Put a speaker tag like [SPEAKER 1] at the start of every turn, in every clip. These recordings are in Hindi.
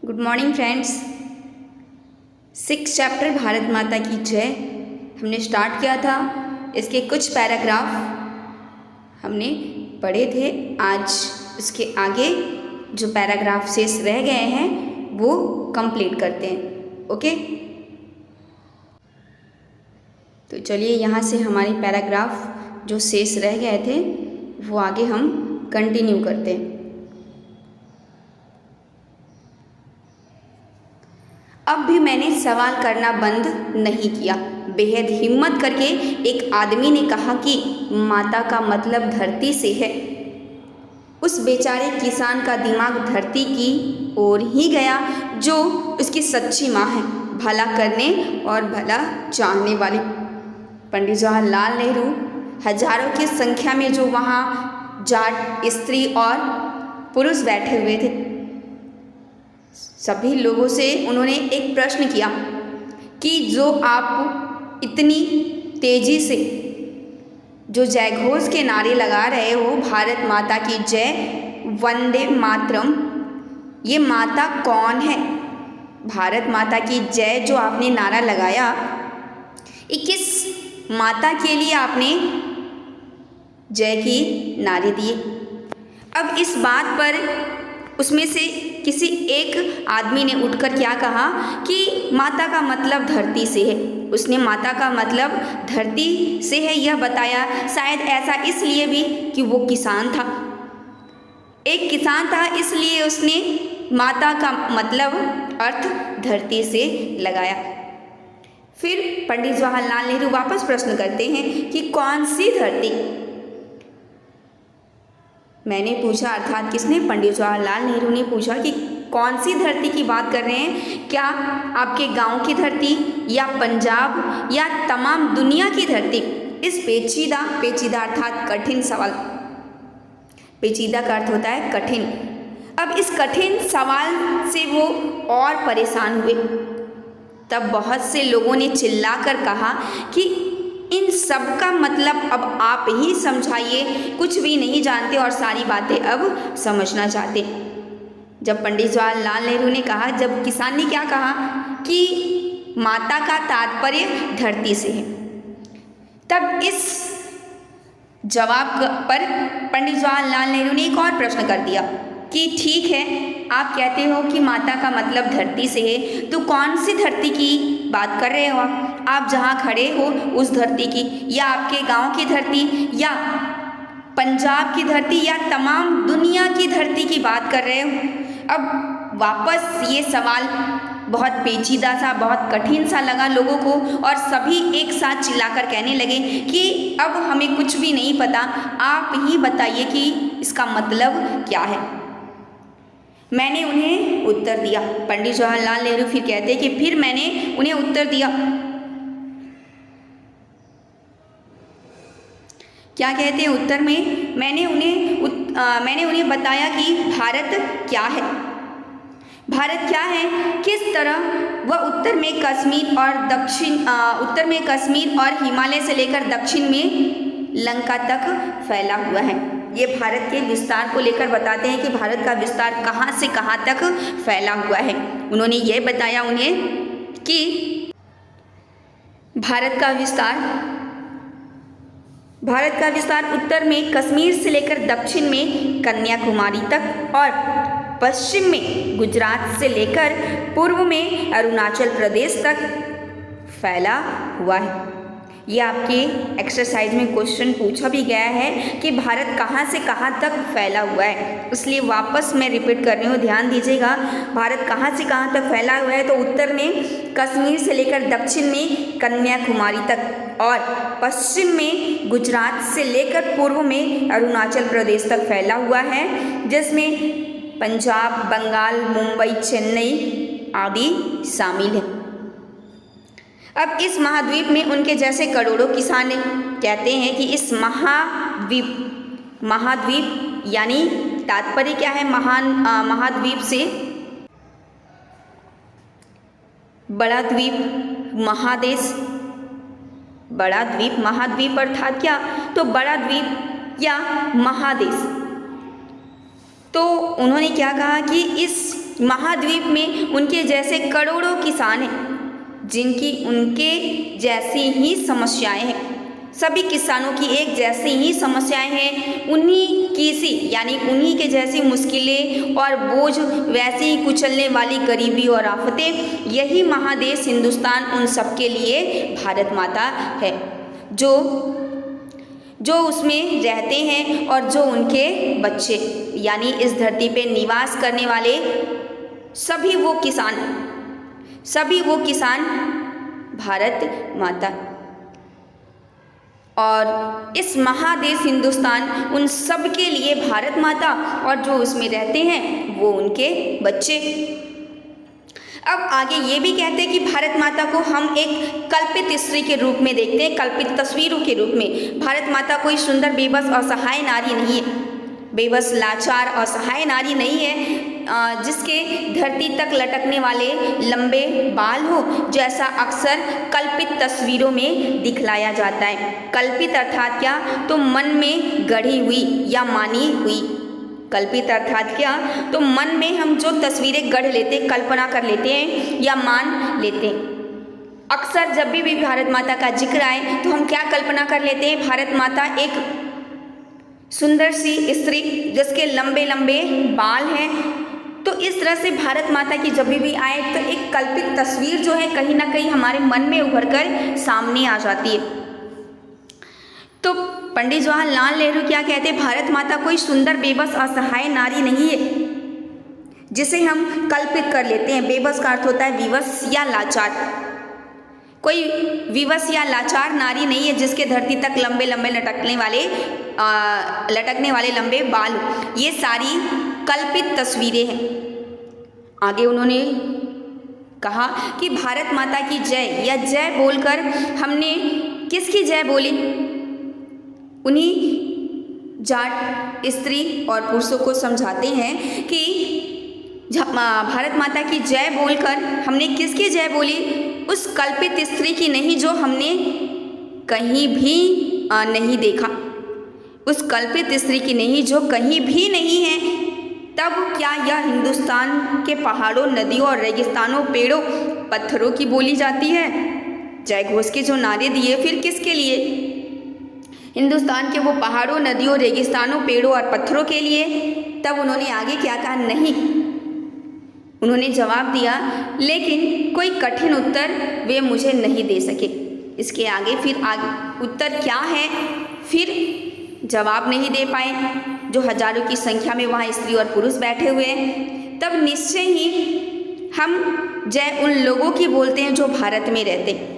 [SPEAKER 1] Good morning friends. 6 chapter Bharat माता की जय हमने स्टार्ट किया था। इसके कुछ पैराग्राफ हमने पढ़े थे। आज उसके आगे जो पैराग्राफ शेष रह गए हैं वो कंप्लीट करते हैं। ओके, तो चलिए यहाँ से हमारी पैराग्राफ जो शेष रह गए थे वो आगे हम कंटिन्यू करते हैं। अब भी मैंने सवाल करना बंद नहीं किया। बेहद हिम्मत करके एक आदमी ने कहा कि माता का मतलब धरती से है। उस बेचारे किसान का दिमाग धरती की ओर ही गया जो उसकी सच्ची माँ है, भला करने और भला चाहने वाली। पंडित जवाहरलाल नेहरू हजारों की संख्या में जो वहाँ जाट स्त्री और पुरुष बैठे हुए थे, सभी लोगों से उन्होंने एक प्रश्न किया कि जो आप इतनी तेजी से जो जयघोष के नारे लगा रहे हो, भारत माता की जय, वंदे मातरम, ये माता कौन है? भारत माता की जय जो आपने नारा लगाया, ये किस माता के लिए आपने जय की नारे दिए? अब इस बात पर उसमें से किसी एक आदमी ने उठकर क्या कहा कि माता का मतलब धरती से है। उसने माता का मतलब धरती से है यह बताया, शायद ऐसा इसलिए भी कि वो किसान था, एक किसान था, इसलिए उसने माता का मतलब अर्थ धरती से लगाया। फिर पंडित जवाहरलाल नेहरू वापस प्रश्न करते हैं कि कौन सी धरती? मैंने पूछा, अर्थात किसने? पंडित जवाहरलाल नेहरू ने पूछा कि कौन सी धरती की बात कर रहे हैं? क्या आपके गांव की धरती या पंजाब या तमाम दुनिया की धरती? इस पेचीदा अर्थात कठिन सवाल, पेचीदा का अर्थ होता है कठिन। अब इस कठिन सवाल से वो और परेशान हुए। तब बहुत से लोगों ने चिल्लाकर कहा कि इन सब का मतलब अब आप ही समझाइए, कुछ भी नहीं जानते और सारी बातें अब समझना चाहते। जब पंडित जवाहरलाल नेहरू ने कहा, जब किसान ने क्या कहा कि माता का तात्पर्य धरती से है, तब इस जवाब पर पंडित जवाहरलाल नेहरू ने एक और प्रश्न कर दिया कि ठीक है, आप कहते हो कि माता का मतलब धरती से है, तो कौन सी धरती की बात कर रहे हो आप जहाँ खड़े हो उस धरती की, या आपके गांव की धरती, या पंजाब की धरती, या तमाम दुनिया की धरती की बात कर रहे हो? अब वापस ये सवाल बहुत पेचीदा सा, बहुत कठिन सा लगा लोगों को और सभी एक साथ चिल्लाकर कहने लगे कि अब हमें कुछ भी नहीं पता, आप ही बताइए कि इसका मतलब क्या है। मैंने उन्हें उत्तर दिया। पंडित जवाहरलाल नेहरू फिर कहते कि फिर मैंने उन्हें उत्तर दिया। क्या कहते हैं उत्तर में? मैंने उन्हें बताया कि भारत क्या है। भारत क्या है, किस तरह वह उत्तर में कश्मीर और हिमालय से लेकर दक्षिण में लंका तक फैला हुआ है। ये भारत के विस्तार को लेकर बताते हैं कि भारत का विस्तार कहाँ से कहाँ तक फैला हुआ है। उन्होंने ये बताया उन्हें कि भारत का विस्तार उत्तर में कश्मीर से लेकर दक्षिण में कन्याकुमारी तक और पश्चिम में गुजरात से लेकर पूर्व में अरुणाचल प्रदेश तक फैला हुआ है। ये आपके एक्सरसाइज में क्वेश्चन पूछा भी गया है कि भारत कहाँ से कहाँ तक फैला हुआ है, इसलिए वापस मैं रिपीट कर रही हूँ, ध्यान दीजिएगा। भारत कहाँ से कहाँ तक फैला हुआ है, तो उत्तर में कश्मीर से लेकर दक्षिण में कन्याकुमारी तक और पश्चिम में गुजरात से लेकर पूर्व में अरुणाचल प्रदेश तक फैला हुआ है, जिसमें पंजाब, बंगाल, मुंबई, चेन्नई आदि शामिल है। अब इस महाद्वीप में उनके जैसे करोड़ों किसान कहते हैं कि इस महाद्वीप यानी तात्पर्य क्या है? महाद्वीप से बड़ा द्वीप, महादेश, बड़ा द्वीप, महाद्वीप अर्थात क्या? तो बड़ा द्वीप या महादेश। तो उन्होंने क्या कहा कि इस महाद्वीप में उनके जैसे करोड़ों किसान हैं जिनकी उनके जैसी ही समस्याएं हैं। सभी किसानों की एक जैसी ही समस्याएं हैं, उन्हीं की सी यानी उन्हीं के जैसी मुश्किलें और बोझ, वैसी ही कुचलने वाली गरीबी और आफतें। यही महादेश हिंदुस्तान उन सबके लिए भारत माता है जो उसमें रहते हैं और जो उनके बच्चे, यानी इस धरती पे निवास करने वाले सभी वो किसान भारत माता। और इस महादेश हिंदुस्तान उन सब के लिए भारत माता, और जो उसमें रहते हैं वो उनके बच्चे। अब आगे ये भी कहते हैं कि भारत माता को हम एक कल्पित स्त्री के रूप में देखते हैं, कल्पित तस्वीरों के रूप में। भारत माता कोई सुंदर बेबस असहाय नारी नहीं है, बेबस लाचार असहाय नारी नहीं है जिसके धरती तक लटकने वाले लंबे बाल हो, जैसा अक्सर कल्पित तस्वीरों में दिखलाया जाता है। कल्पित अर्थात क्या, तो मन में गढ़ी हुई या मानी हुई। कल्पित अर्थात क्या, तो मन में हम जो तस्वीरें गढ़ लेते, कल्पना कर लेते हैं या मान लेते हैं। अक्सर जब भी भारत माता का जिक्र आए तो हम क्या कल्पना कर लेते हैं, भारत माता एक सुंदर सी स्त्री जिसके लंबे लंबे बाल हैं। तो इस तरह से भारत माता की जब भी आए तो एक कल्पित तस्वीर जो है कहीं ना कहीं हमारे मन में उभर कर सामने आ जाती है। तो पंडित जवाहरलाल नेहरू क्या कहते हैं, भारत माता कोई सुंदर बेबस असहाय नारी नहीं है जिसे हम कल्पित कर लेते हैं। बेबस का अर्थ होता है विवश या लाचार। कोई विवश या लाचार नारी नहीं है जिसके धरती तक लंबे लंबे लटकने वाले लंबे बाल। ये सारी कल्पित तस्वीरें हैं। आगे उन्होंने कहा कि भारत माता की जय या जय बोलकर हमने किसकी जय बोली, उन्हीं जाट स्त्री और पुरुषों को समझाते हैं कि भारत माता की जय बोलकर हमने किसकी जय बोली, उस कल्पित स्त्री की नहीं जो हमने कहीं भी नहीं देखा, उस कल्पित स्त्री की नहीं जो कहीं भी नहीं है। तब क्या यह हिंदुस्तान के पहाड़ों, नदियों और रेगिस्तानों, पेड़ों, पत्थरों की बोली जाती है। जय घोष के जो नारे दिए फिर किसके लिए, हिंदुस्तान के वो पहाड़ों, नदियों, रेगिस्तानों, पेड़ों और पत्थरों के लिए। तब उन्होंने आगे क्या कहा, नहीं, उन्होंने जवाब दिया, लेकिन कोई कठिन उत्तर वे मुझे नहीं दे सके। इसके आगे फिर उत्तर क्या है, फिर जवाब नहीं दे पाए, जो हजारों की संख्या में वहाँ स्त्री और पुरुष बैठे हुए हैं। तब निश्चय ही हम जय उन लोगों की बोलते हैं जो भारत में रहते हैं।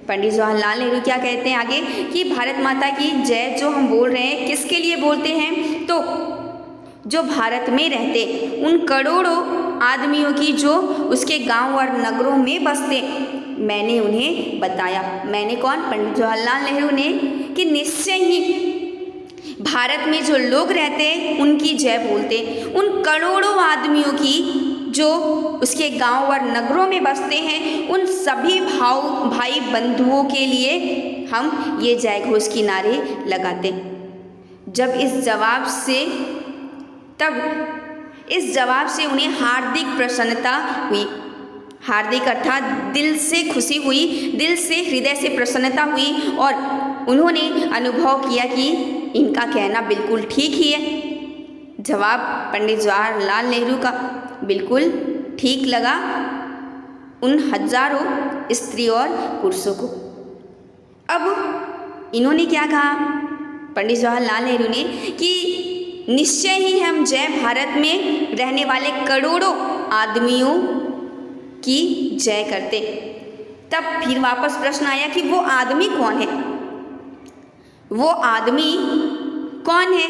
[SPEAKER 1] पंडित जवाहरलाल नेहरू क्या कहते हैं आगे कि भारत माता की जय जो हम बोल रहे हैं किसके लिए बोलते हैं, तो जो भारत में रहते उन करोड़ों आदमियों की जो उसके गांव और नगरों में बसते। मैंने उन्हें बताया, मैंने कौन, पंडित जवाहरलाल नेहरू ने, कि निश्चय ही भारत में जो लोग रहते उनकी जय बोलते, उन करोड़ों आदमियों की जो उसके गांव और नगरों में बसते हैं, उन सभी भाई बंधुओं के लिए हम ये जय घोष की नारे लगाते। जब इस जवाब से उन्हें हार्दिक प्रसन्नता हुई। हार्दिक अर्थात दिल से खुशी हुई, दिल से, हृदय से प्रसन्नता हुई, और उन्होंने अनुभव किया कि इनका कहना बिल्कुल ठीक ही है। जवाब पंडित जवाहरलाल नेहरू का बिल्कुल ठीक लगा उन हजारों स्त्री और पुरुषों को। अब इन्होंने क्या कहा, पंडित जवाहरलाल नेहरू ने, कि निश्चय ही हम जय भारत में रहने वाले करोड़ों आदमियों की जय करते। तब फिर वापस प्रश्न आया कि वो आदमी कौन है, वो आदमी कौन है।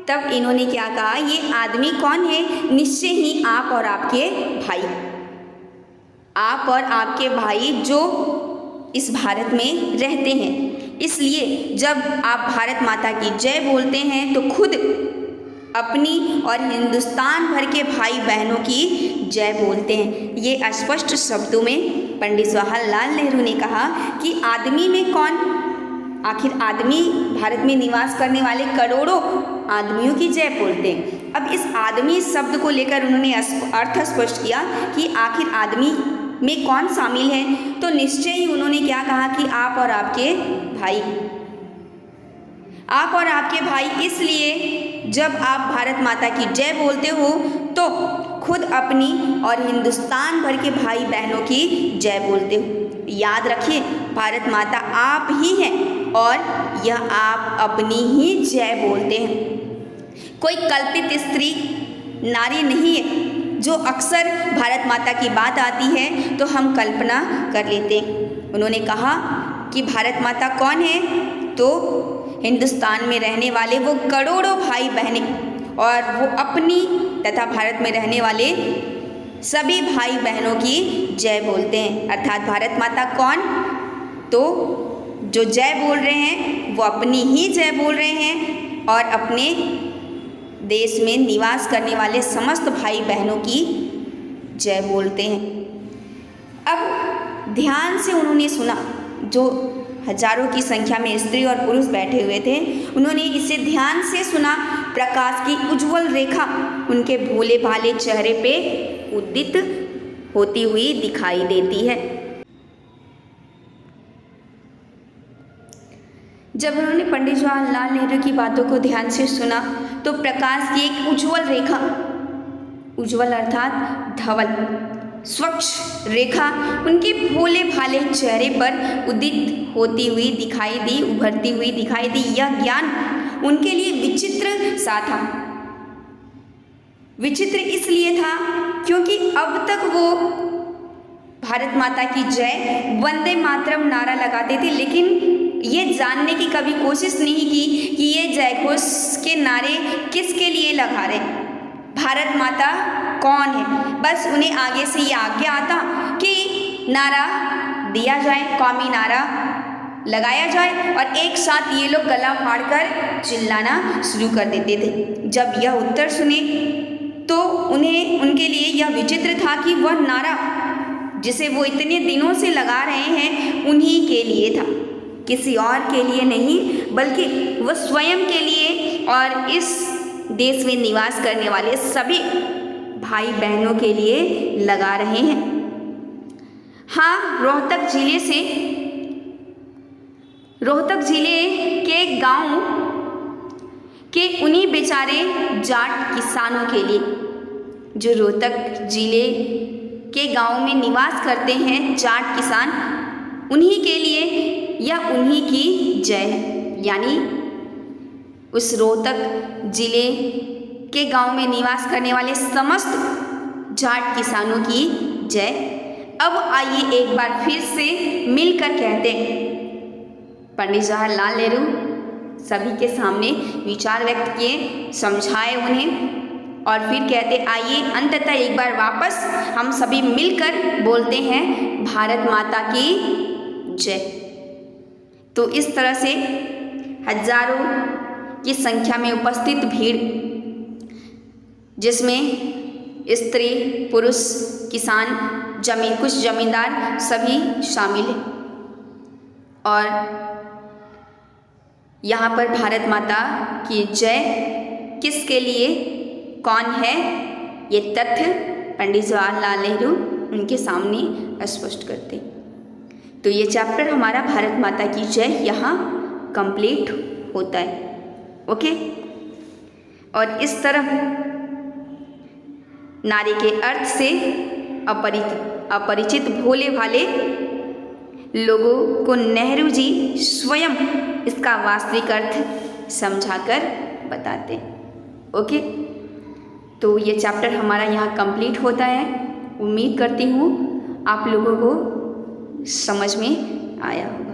[SPEAKER 1] तब इन्होंने क्या कहा, ये आदमी कौन है, निश्चय ही आप और आपके भाई, आप और आपके भाई जो इस भारत में रहते हैं। इसलिए जब आप भारत माता की जय बोलते हैं तो खुद अपनी और हिंदुस्तान भर के भाई बहनों की जय बोलते हैं। ये स्पष्ट शब्दों में पंडित जवाहरलाल नेहरू ने कहा कि आदमी में कौन, आखिर आदमी भारत में निवास करने वाले करोड़ों आदमियों की जय बोलते हैं। अब इस आदमी शब्द को लेकर उन्होंने अर्थ स्पष्ट किया कि आखिर आदमी में कौन शामिल है। तो निश्चय ही उन्होंने क्या कहा कि आप और आपके भाई, आप और आपके भाई। इसलिए जब आप भारत माता की जय बोलते हो तो खुद अपनी और हिंदुस्तान भर के भाई बहनों की जय बोलते हो। याद रखिए, भारत माता आप ही हैं और यह आप अपनी ही जय बोलते हैं। कोई कल्पित स्त्री नारी नहीं है जो अक्सर भारत माता की बात आती है तो हम कल्पना कर लेते हैं। उन्होंने कहा कि भारत माता कौन है, तो हिंदुस्तान में रहने वाले वो करोड़ों भाई बहनें और वो अपनी तथा भारत में रहने वाले सभी भाई बहनों की जय बोलते हैं। अर्थात भारत माता कौन, तो जो जय बोल रहे हैं वो अपनी ही जय बोल रहे हैं और अपने देश में निवास करने वाले समस्त भाई बहनों की जय बोलते हैं। अब ध्यान से उन्होंने सुना, जो हजारों की संख्या में स्त्री और पुरुष बैठे हुए थे, उन्होंने इसे ध्यान से सुना। प्रकाश की उज्जवल रेखा उनके भोले भाले चेहरे पे उदित होती हुई दिखाई देती है। जब उन्होंने पंडित जवाहरलाल नेहरू की बातों को ध्यान से सुना तो प्रकाश की एक उज्जवल रेखा, उज्जवल अर्थात धवल स्वच्छ रेखा उनके भोले भाले चेहरे पर उदित होती हुई दिखाई दी, उभरती हुई दिखाई दी। यह ज्ञान उनके लिए विचित्र सा था। विचित्र इसलिए था क्योंकि अब तक वो भारत माता की जय, वंदे मातरम नारा लगाते थे, लेकिन ये जानने की कभी कोशिश नहीं की कि ये जयघोष के नारे किसके लिए लगा रहे, भारत माता कौन है। बस उन्हें आगे से ये आज्ञा आता कि नारा दिया जाए, कौमी नारा लगाया जाए और एक साथ ये लोग गला फाड़कर चिल्लाना शुरू कर देते थे। जब यह उत्तर सुने तो उनके लिए यह विचित्र था कि वह नारा जिसे वो इतने दिनों से लगा रहे हैं उन्हीं के लिए था, किसी और के लिए नहीं, बल्कि वह स्वयं के लिए और इस देश में निवास करने वाले सभी भाई बहनों के लिए लगा रहे हैं। हाँ, रोहतक जिले के गांव के उन्हीं बेचारे जाट किसानों के लिए, जो रोहतक जिले के गांव में निवास करते हैं जाट किसान, उन्हीं के लिए या उन्हीं की जय है। यानी उस रोहतक जिले के गांव में निवास करने वाले समस्त जाट किसानों की जय। अब आइए एक बार फिर से मिलकर कहते हैं। पंडित जवाहरलाल नेहरू सभी के सामने विचार व्यक्त किए, समझाए उन्हें और फिर कहते आइए अंततः एक बार वापस हम सभी मिलकर बोलते हैं भारत माता की जय। तो इस तरह से हजारों की संख्या में उपस्थित भीड़, जिसमें स्त्री पुरुष किसान कुछ जमींदार सभी शामिल हैं और यहाँ पर भारत माता की जय किसके लिए, कौन है, ये तथ्य पंडित जवाहरलाल नेहरू उनके सामने स्पष्ट करते। तो ये चैप्टर हमारा भारत माता की जय यहाँ कंप्लीट होता है। ओके, और इस तरह नारी के अर्थ से अपरिचित भोले भाले लोगों को नेहरू जी स्वयं इसका वास्तविक अर्थ समझाकर बताते। ओके, तो ये चैप्टर हमारा यहाँ कंप्लीट होता है। उम्मीद करती हूँ आप लोगों को समझ में आया हो।